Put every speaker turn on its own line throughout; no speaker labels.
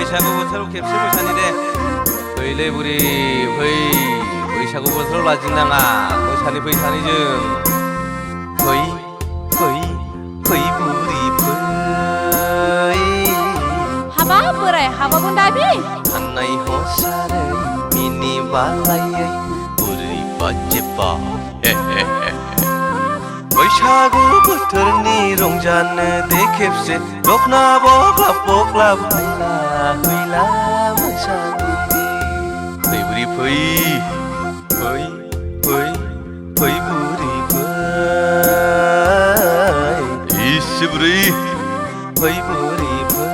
बैसागु बोथोराव खेबसे मोसानि दे फैलै बुरि फै बैसागु बोथोराव लाजिनाङा मोसानि फै सानैजों फै फै फै बुरि फै
हाबा बोराय हाबाबो दाबि
खानाय हसारै मिनि बालायै बुरै बाजेबा बैसागु बोथोरनि रंजानो दे खेबसे दखना बग्लाब बग्लाब हायला हैला मोसानि फै बुरि फै फै फै फै बुरि फै इसे बुरै फै बुरि फै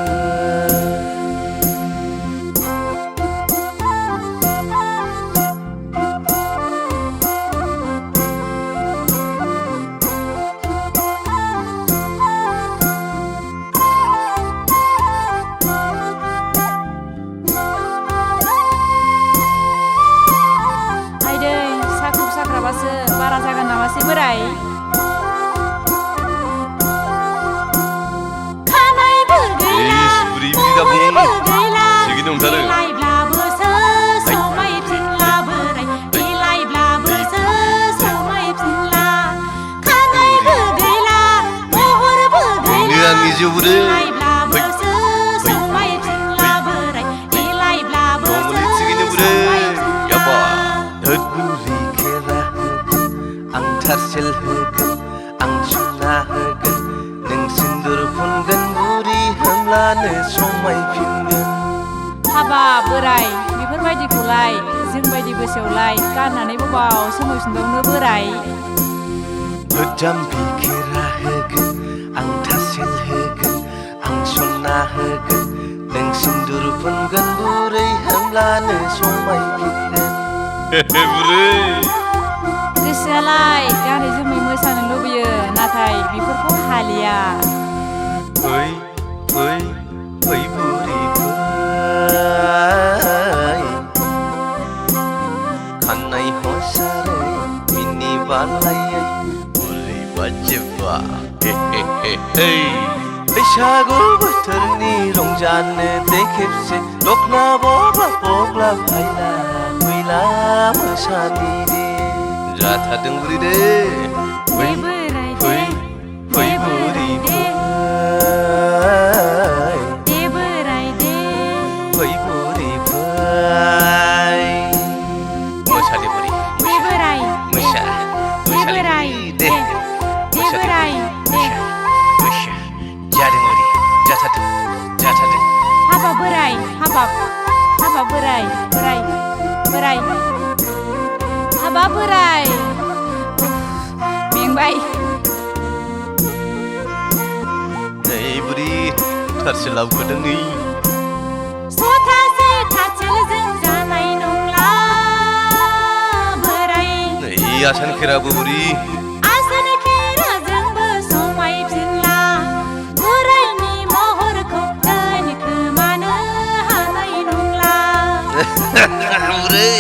बारा जागोन नामासै बोराय खानायबो गैला बुरैबो गैला देलायब्लाबोसो समायफिनला बोराय देलायब्लाबोसो समायफिनला खानायबो गैला महरबो गैला देलायब्लाबोसो समायफिनला बोराय देलायब्लाबोसो समायफिनला
थारसेल होगोन आं सुना होगोन नों सिन्दुर फुनगोन बुरि होमब्लानो समायफिनगोन
हाबा बोराय बेफोरबायदिखौलाय जोंबायदि बैसोआवलाय गाननानै बबाव सोमोफिनबावनो बोराय
जाम्बि खेरा होगोन आं थारसेल होगोन आं सना होगोन नों सिन्दुर फुनगोन बुरै होमब्लानो समायफिनगोन बुरै
गोसोआलाय गानै जोमै मोसानो लुबैयो नाथाय बेफोरखौ हालिया
फै फै फै बुरि फै खानाय हसारै मिनि बालायै बुरै बाजेबा बैसागु बोथोरनि रंजानो दे खेबसे दखना बग्लाब बग्लाब हायला हुइला मोसानि जाथारदों बुरि दे फै फै फै बुरि फै
बोराय दे
फै बुरि फै मोसादे बुरि
बोराय
मोसा
बोराय
दे
बोराय
मोसा जादों बुरि जाथारदों
हाबा बोराय हाबा बोराय बोराय हाबा बोराय मेंबाय
नै बुरि थारसेल लाबोदों नै
सथासे थारसेलजों जानाय नंला बोराय
नै आसान खेराबो बुरि
आसान खेराजोंबो समायफिनला बोरायनि महरखौ दोनखोमानो हानाय नंला
बुरै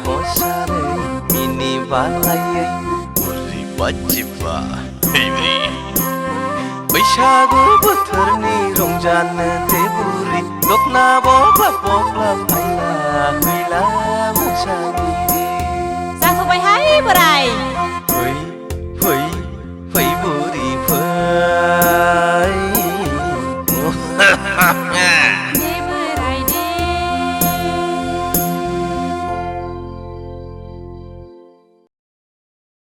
हसारै मिनि बालायै बुरै बाजेबा बैसागु बोथोरनि रंजानो दे बुरि दखना बग्लाब बग्लाब हायला हुइला मोसानि